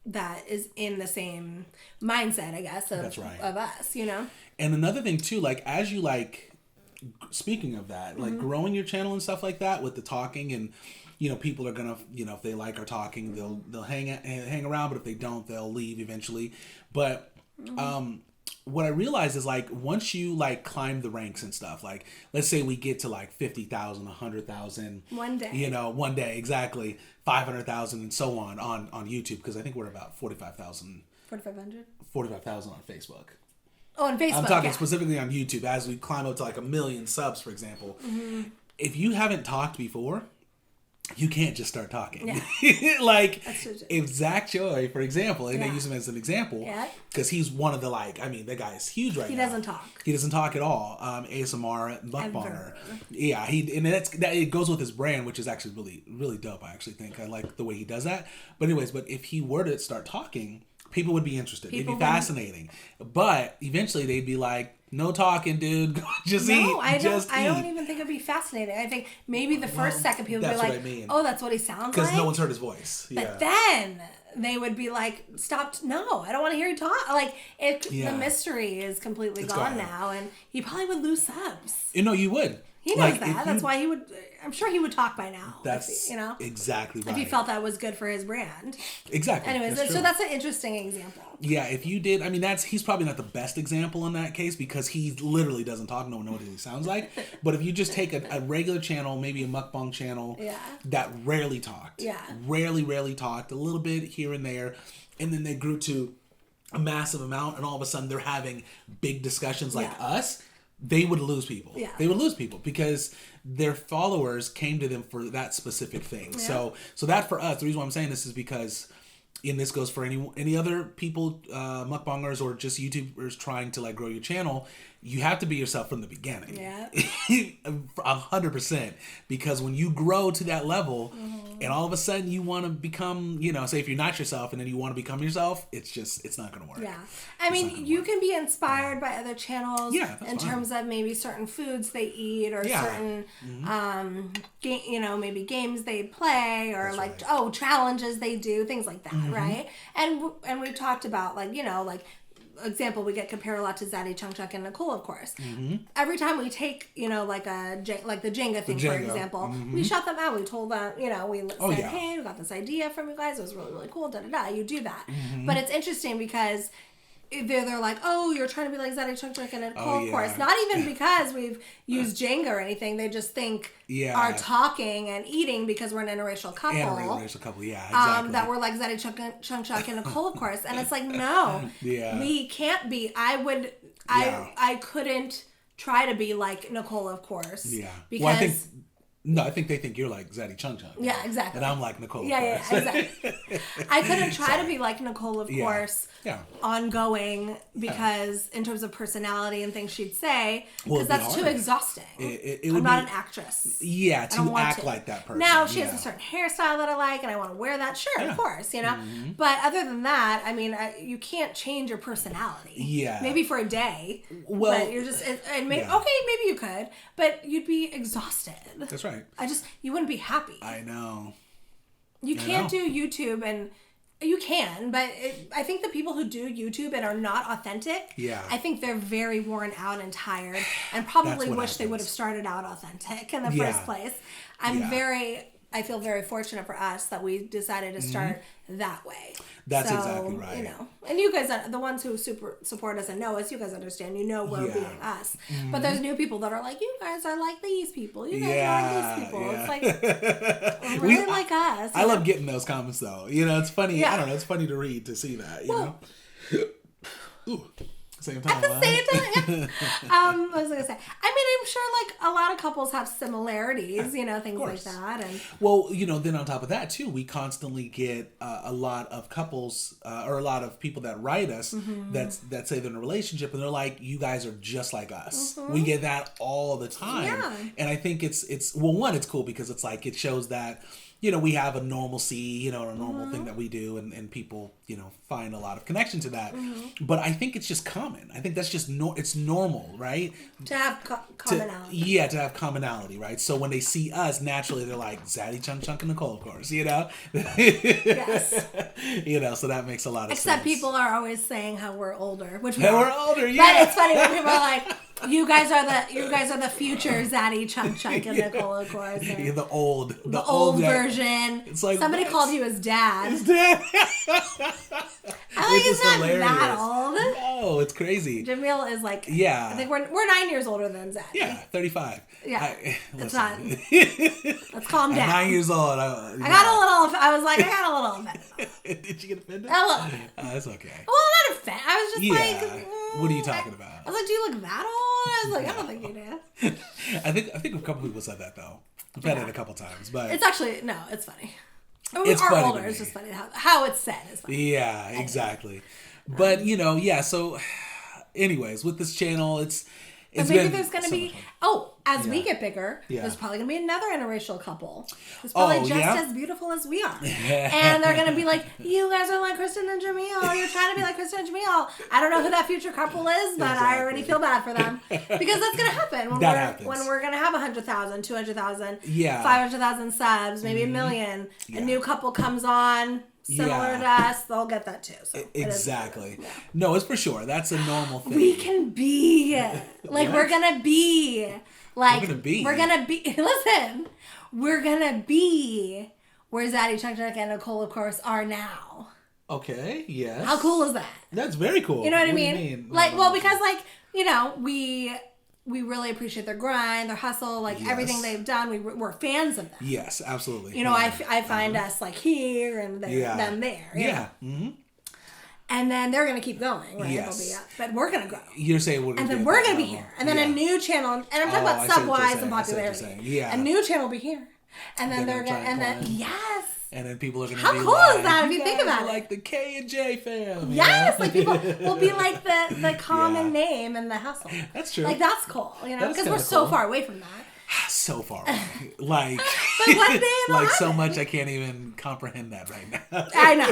that is in the same mindset, I guess, of us, you know? And another thing, too, like, as you, like, speaking of that, like, growing your channel and stuff like that with the talking, and, you know, people are gonna, you know, if they like our talking, they'll hang around, but if they don't, they'll leave eventually. But, what I realized is, like, once you, like, climb the ranks and stuff, like, let's say we get to, like, 50,000, 100,000. One day. You know, one day, exactly. 500,000 and so on YouTube, because I think we're about 45,000. 4,500? 45,000 on Facebook. Oh, on Facebook, I'm talking specifically on YouTube, as we climb up to, like, 1 million subs, for example. If you haven't talked before... you can't just start talking. Yeah. Like, if Zach Joy, for example, and I use him as an example, because he's one of the, like, I mean, the guy is huge right now. He doesn't talk. He doesn't talk at all. ASMR mukbanger. Yeah, it goes with his brand, which is actually really, really dope. I actually think I like the way he does that. But anyways, if he were to start talking, people would be interested. It'd be fascinating. But eventually they'd be like, no talking, dude. Just eat. I don't even think it'd be fascinating. I think maybe the first second people would be like, oh, that's what he sounds like. Because no one's heard his voice. But then they would be like, stop. No, I don't want to hear you talk. Like, the mystery is completely gone now. And he probably would lose subs. You know, you would. He knows that. That's why he would. I'm sure he would talk by now. That's exactly right. If he felt that was good for his brand. Exactly. Anyways, so that's an interesting example. Yeah, if you did, I mean, he's probably not the best example in that case, because he literally doesn't talk. No one knows what he sounds like. But if you just take a regular channel, maybe a mukbang channel that rarely talked, rarely talked, a little bit here and there, and then they grew to a massive amount, and all of a sudden they're having big discussions like us. They would lose people. Yeah. They would lose people because their followers came to them for that specific thing. Yeah. So that for us, the reason why I'm saying this is because, and this goes for any other people, mukbangers or just YouTubers trying to, like, grow your channel, you have to be yourself from the beginning. Yeah. 100%. Because when you grow to that level, and all of a sudden you want to become, you know, say if you're not yourself and then you want to become yourself, it's not going to work. Yeah. I mean, you can be inspired by other channels in terms of maybe certain foods they eat, or certain, maybe games they play, or challenges they do, things like that, right? And we talked about, like, you know, like, example, we get compared a lot to Zaddy, Chung Chuck, and Nicole, of course. Every time we take, you know, like the Jenga thing, for example, we shot them out. We told them, you know, we said, hey, we got this idea from you guys. It was really, really cool. You do that. But it's interesting because they're like, oh, you're trying to be like Zaddy, Chung Chuck, and Nicole, of course. Not even because we've used Jenga or anything. They just think our talking and eating, because we're an interracial couple. Exactly. That we're like Zaddy, Chung Chuck, and Nicole, of course. And it's like, no, we can't be. I couldn't try to be like Nicole, of course. Yeah. Because No, I think they think you're like Zaddy Chung Chung. Yeah, exactly. And I'm like Nicole. Yeah, exactly. I couldn't try to be like Nicole, of course, ongoing, because in terms of personality and things she'd say, because that's too exhausting. I'm not an actress. Yeah, to act like that person. Now, she has a certain hairstyle that I like, and I want to wear that. Sure, of course, you know. Mm-hmm. But other than that, I mean, you can't change your personality. Yeah. Maybe for a day. Well, but you're just, okay, maybe you could, but you'd be exhausted. That's right. You wouldn't be happy. I know. You can't do YouTube, and you can, but I think the people who do YouTube and are not authentic, I think they're very worn out and tired, and probably wish they would have started out authentic in the first place. I feel very fortunate for us that we decided to start that way. That's exactly right. You know, and you guys, the ones who support us and know us, you guys understand. You know we're being us. Mm-hmm. But there's new people that are like, you guys are like these people. You guys are like these people. Yeah. It's like like us. I love getting those comments though. You know, it's funny. Yeah. I don't know. It's funny to read, to see that. You know. Ooh. Same time. At the same time. What was I gonna say? I mean, I'm sure like a lot of couples have similarities, you know, things like that. And well, you know, then on top of that too, we constantly get a lot of couples or a lot of people that write us that say they're in a relationship and they're like, you guys are just like us. We get that all the time. Yeah. And I think it's well, one, it's cool because it's like it shows that, you know, we have a normalcy, you know, a normal thing that we do, and people, you know, find a lot of connection to that. But I think it's just common. I think that's just it's normal, right? To have commonality. To have commonality, right? So when they see us, naturally they're like, Zaddy Chung Chung and Nicole, of course, you know? Yes. You know, so that makes a lot of sense. Except people are always saying how we're older, which we're older, yeah. But it's funny when people are like, you guys are the future Zaddy Chung Chung and Nicole, of course. You're the old version. It's like somebody called you his dad. His dad. I think he's not hilarious. That old. No, it's crazy. Jamil is like, I think we're 9 years older than Zaddy. Yeah, 35. Yeah, it's not. Let's calm down. I'm 9 years old. I got a little offended. Did you get offended? A little bit. That's okay. Well, not offended. I was just like, what are you talking about? I was like, do you look that old? I was like, I don't think you do. I think a couple people said that though. I've had it a couple times, but it's actually it's funny. It's funny older. It's just funny how it's said is funny. Yeah, exactly. But you know, so anyways, with this channel, but maybe there's going to be as we get bigger, there's probably going to be another interracial couple. It's probably just as beautiful as we are. And they're going to be like, you guys are like Kristin and Jamil. You're trying to be like Kristin and Jamil. I don't know who that future couple is, but I already feel bad for them. Because that's going to happen when we're going to have 100,000, 200,000, 500,000 subs, maybe 1 million. A new couple comes on. Similar to us, they'll get that too. So exactly. No, it's for sure. That's a normal thing. We can be like we're gonna be like we're gonna be. Listen, we're gonna be where Zaddy Chung Chung and Nicole, of course, are now. Okay. Yes. How cool is that? That's very cool. You know what I mean? Like, well, because like you know we really appreciate their grind, their hustle, like everything they've done. We're fans of them. Yes, absolutely. You know, I find us like here and them there. Yeah. Mm-hmm. And then they're gonna keep going, right? Yes. They'll be up, but we're gonna grow. You're saying we're gonna and then we're gonna be here, and then a new channel, and I'm talking about sub-wise and popularity. Yeah. A new channel will be here, and then they're gonna, and then and then people are going to be like, how cool is that if you think about it? Like the K and J fam. Yes, like people will be like the common name in the hustle. That's true. Like that's cool, you know, because we're so far away from that. So far away. Like, but one day like so much I can't even comprehend that right now. I know.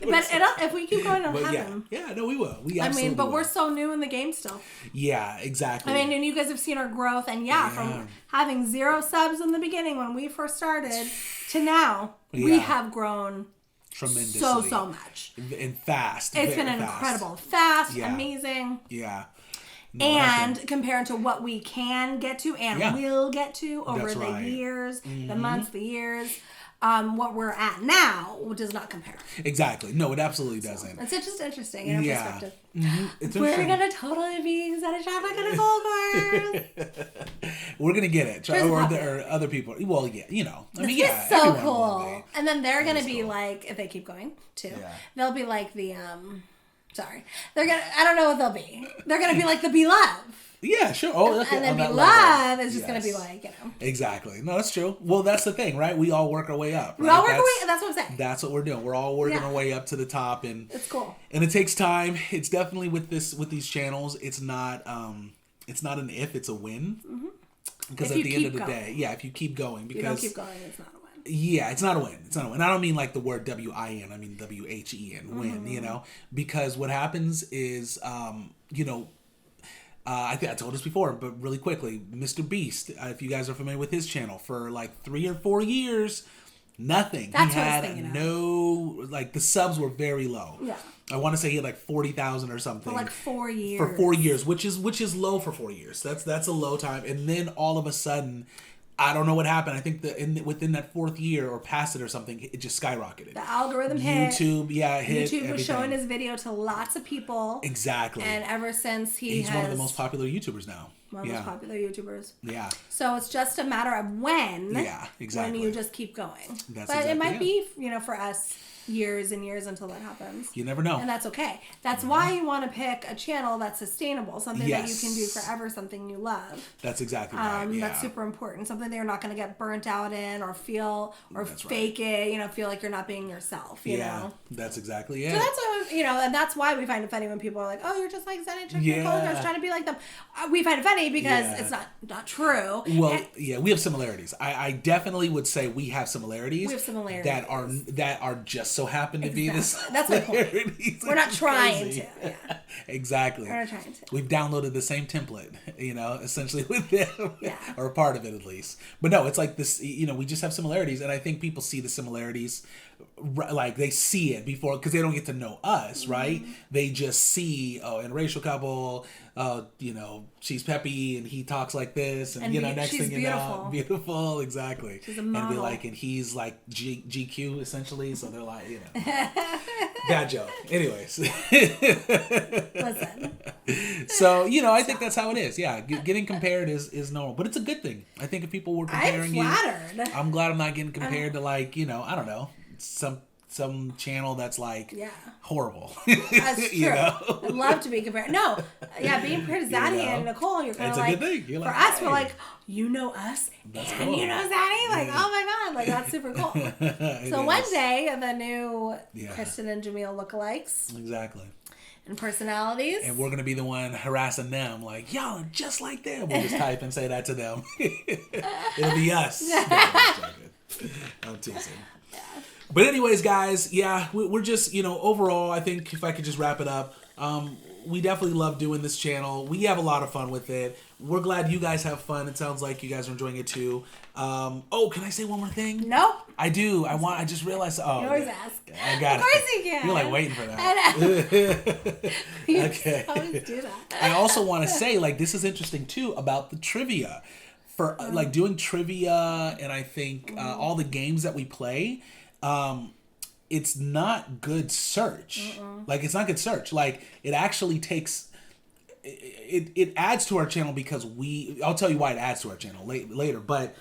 But if we keep going, it'll happen. Yeah, no, we will. We absolutely but we're so new in the game still. Yeah, exactly. I mean, and you guys have seen our growth, and from having 0 subs in the beginning when we first started to now, we have grown tremendously. So much. And fast. It's been incredible. Fast, amazing. Yeah. No, and compared to what we can get to and will get to over the years, the months, the years, what we're at now does not compare. Exactly. No, it absolutely doesn't. It's just interesting in our perspective. It's we're going to totally be Zaddy Chung Chung and Nicole, course. We're going to get it. Or there are other people. Well, you know. I mean, it's so cool. And then they're going to be like, if they keep going, too, they'll be like the... Sorry. They're gonna, I don't know what they'll be. They're gonna be like the Be Love. Yeah, sure. Oh, okay. And then Be Love is just gonna be like, Exactly. No, that's true. Well, that's the thing, right? We all work our way up. Right? We all work our way. That's what I'm saying. That's what we're doing. We're all working our way up to the top, and it's cool. And it takes time. It's definitely with these channels. It's not an if. It's a win. Mm-hmm. Because at the end of the day, if you keep going, because if you don't keep going, it's not a win. Yeah, it's not a win. It's not a win. I don't mean like the word W-I-N. I mean W-H-E-N, win, you know? Because what happens is, I think I told this before, but really quickly, Mr. Beast, if you guys are familiar with his channel, for like 3 or 4 years, nothing. That's he what I had was thinking the subs were very low. Yeah. I want to say he had like 40,000 or something. For like 4 years. For 4 years, which is low for 4 years. That's a low time. And then all of a sudden, I don't know what happened. I think within that 4th year or past it or something, it just skyrocketed. The algorithm hit. YouTube was everything. showing his video to lots of people. Exactly. And ever since he's one of the most popular YouTubers now. One of the most popular YouTubers. Yeah. So it's just a matter of when. Yeah, exactly. When you just keep going. It might be, for us, years and years until that happens. You never know. And that's okay. That's why you want to pick a channel that's sustainable, something that you can do forever, something you love. That's exactly right. That's super important. Something that you're not going to get burnt out in or feel or fake it, feel like you're not being yourself, you know? That's exactly it. So that's why, and that's why we find it funny when people are like, oh, you're just like Zen and Chicken I was trying to be like them. We find it funny because it's not true. Well, we have similarities. I definitely would say we have similarities. We have similarities. That are just so happen to be this. That's my point. We're not trying to. Yeah. Exactly. We're not trying to. We've downloaded the same template, essentially with them, or a part of it at least. But no, it's like this. We just have similarities, and I think people see the similarities, like they see it before because they don't get to know us, right? They just see interracial couple. She's peppy and he talks like this, and next thing you know, beautiful, exactly. She's a model. And he's like GQ essentially, so they're like, bad joke. Anyways, listen. So I think that's how it is. Yeah, getting compared is normal, but it's a good thing. I think if people were comparing I'm flattered. I'm glad I'm not getting compared to like I don't know, some channel that's like horrible. That's true. I'd love to be compared. No, being compared to Zaddy and Nicole, you're kind of like, a good thing. For us, we're like, us that's and cool. You know Zaddy? Like, oh my God, like that's super cool. So one day, the new Kristen and Jamil lookalikes. Exactly. And personalities. And we're going to be the one harassing them like, y'all are just like them. We'll just type and say that to them. It'll be us. I'm teasing. Yeah. But anyways, guys, we're just, overall, I think if I could just wrap it up, we definitely love doing this channel. We have a lot of fun with it. We're glad you guys have fun. It sounds like you guys are enjoying it too. Can I say one more thing? Nope. I do. I just realized. Oh, you always ask. I got it. Of course you can. You're like waiting for that. Okay. Always do that. I also want to say, this is interesting too about the trivia. For doing trivia, and I think all the games that we play. It's not good search. It's not good search. It actually takes. It adds to our channel because I'll tell you why it adds to our channel later. But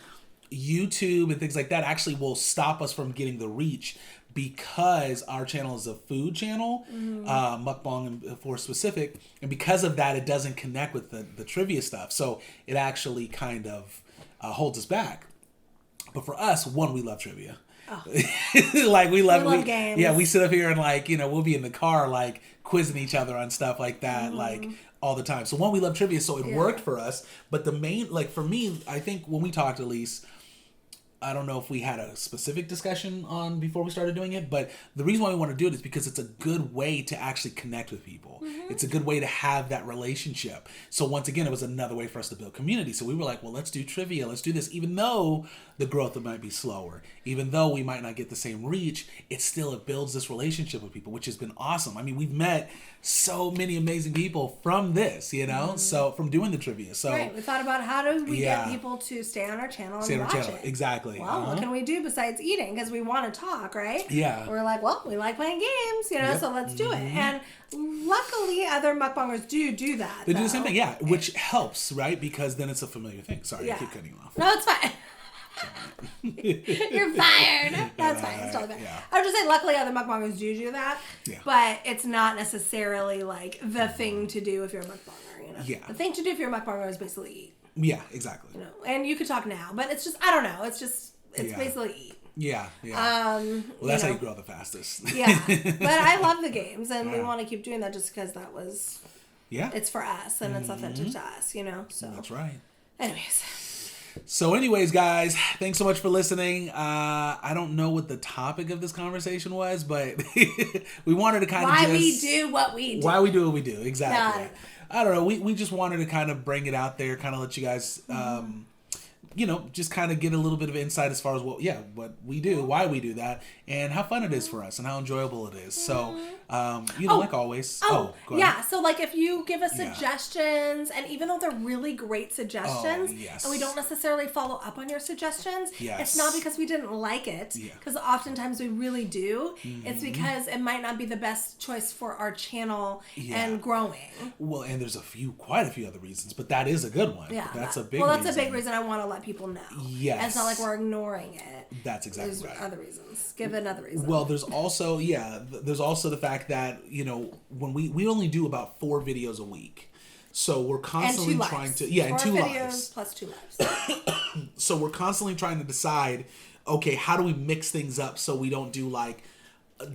YouTube and things like that actually will stop us from getting the reach because our channel is a food channel, mukbang for specific, and because of that, it doesn't connect with the trivia stuff. So it actually kind of holds us back. But for us, we love trivia. Oh. we love games. Yeah, we sit up here and we'll be in the car quizzing each other on stuff like that all the time. So we love trivia, so it worked for us. But the main for me, I think when we talked, at least, I don't know if we had a specific discussion on before we started doing it, but the reason why we want to do it is because it's a good way to actually connect with people. It's a good way to have that relationship. So once again, it was another way for us to build community. So we were like, well, let's do trivia. Let's do this. Even though the growth might be slower, even though we might not get the same reach, it builds this relationship with people, which has been awesome. I mean, we've met so many amazing people from this, so from doing the trivia. So we thought about how do we get people to stay on our channel and watch it. Exactly. Well, what can we do besides eating? Because we want to talk, right? Yeah. We're like, well, we like playing games, so let's do it. And luckily, other mukbangers do that. They do the same thing, which helps, right? Because then it's a familiar thing. Sorry, I keep cutting you off. No, it's fine. You're fired. That's fine. It's totally fine. Yeah. I was just saying, luckily other mukbangers do that. Yeah. But it's not necessarily like the thing to do if you're a mukbanger, you know? Yeah. The thing to do if you're a mukbanger is basically eat. Yeah, exactly. You know, and you could talk now, but it's just, I don't know. It's basically eat. Yeah, yeah. Well, that's how you grow the fastest. Yeah. But I love the games, and we want to keep doing that just because that was... Yeah. It's for us, and it's authentic to us, you know? So that's right. Anyways, guys, thanks so much for listening. I don't know what the topic of this conversation was, but we wanted to kind of Why we do what we do. Why we do what we do, exactly. I don't know. We just wanted to kind of bring it out there, kind of let you guys... you know, just kind of get a little bit of insight as far as what we do, why we do that, and how fun it is for us and how enjoyable it is. So, like always. Go ahead. Yeah. So, like, if you give us suggestions, and even though they're really great suggestions, and we don't necessarily follow up on your suggestions, it's not because we didn't like it, because oftentimes we really do. It's because it might not be the best choice for our channel and growing. Well, and there's quite a few other reasons, but that is a good one. Yeah. That's a big reason. Well, that's a big reason I want to let people know. Yes. And it's not like we're ignoring it. That's exactly right. There's other reasons. Give another reason. Well, there's also the fact that, you know, when we only do about 4 videos a week. So we're constantly trying to... Yeah, 4 and 2 videos lives. plus 2 lives. So we're constantly trying to decide, okay, how do we mix things up so we don't do like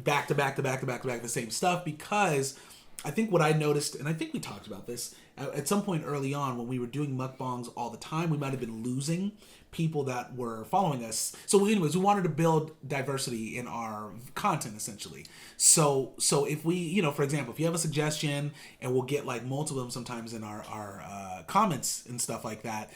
back to back the same stuff? Because I think what I noticed, and I think we talked about this, at some point early on when we were doing mukbangs all the time, we might have been losing people that were following us. So anyways, we wanted to build diversity in our content, essentially. So if we, you know, for example, if you have a suggestion, and we'll get like multiple of them sometimes in our comments and stuff like that,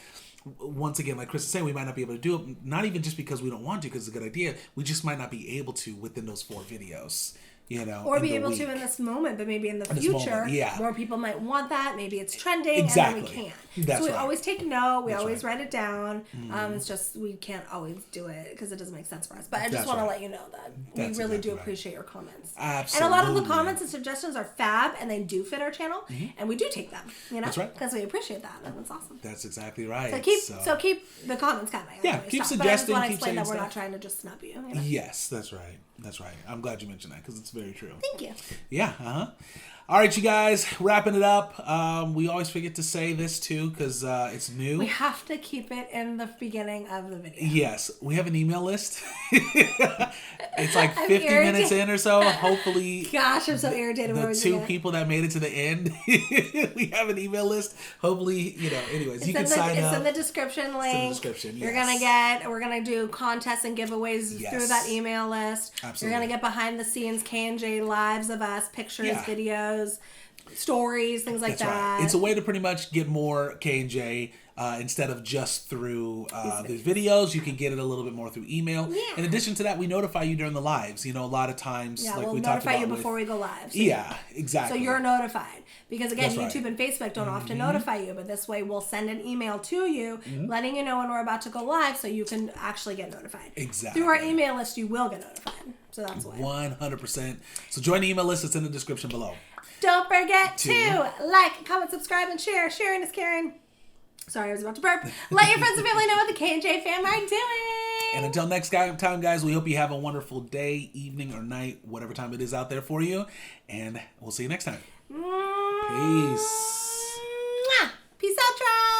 once again, like Chris is saying, we might not be able to do it, not even just because we don't want to, because it's a good idea, we just might not be able to within those 4 videos. You know, or be able to in this moment, but maybe in the future, more people might want that. Maybe it's trending, and then we can't. So we always take note. We always write it down. It's just we can't always do it because it doesn't make sense for us. But I just want to let you know that we really do appreciate your comments. Absolutely. And a lot of the comments and suggestions are fab, and they do fit our channel, and we do take them. You know, that's right, because we appreciate that, and it's awesome. That's exactly right. So keep the comments coming. Yeah, keep suggesting. But I just want to explain that we're not trying to just snub you. You know? Yes, that's right. That's right. I'm glad you mentioned that because it's very true. Thank you. Yeah. All right, you guys, wrapping it up. We always forget to say this too because it's new. We have to keep it in the beginning of the video. Yes, we have an email list. It's like 50 minutes in or so. Hopefully, gosh, I'm so irritated. The 2 people that made it to the end, we have an email list. Hopefully, you know. Anyways, you can sign up. It's in the description link. It's in the description. Yes. We're gonna do contests and giveaways through that email list. Absolutely. You're gonna get behind the scenes K&J lives of us, pictures, videos, stories, things like that. Right. It's a way to pretty much get more K&J instead of just through the videos. You can get it a little bit more through email. Yeah. In addition to that, we notify you during the lives. You know, a lot of times, like we'll we talked about, notify you before we go live. So exactly. So you're notified. Because again, YouTube and Facebook don't often notify you, but this way we'll send an email to you letting you know when we're about to go live so you can actually get notified. Exactly. Through our email list, you will get notified. So that's why. 100%. So join the email list. It's in the description below. Don't forget to like, comment, subscribe, and share. Sharing is caring. Sorry, I was about to burp. Let your friends and family know what the K&J fam are doing. And until next time, guys, we hope you have a wonderful day, evening, or night, whatever time it is out there for you. And we'll see you next time. Peace. Peace out, tribe.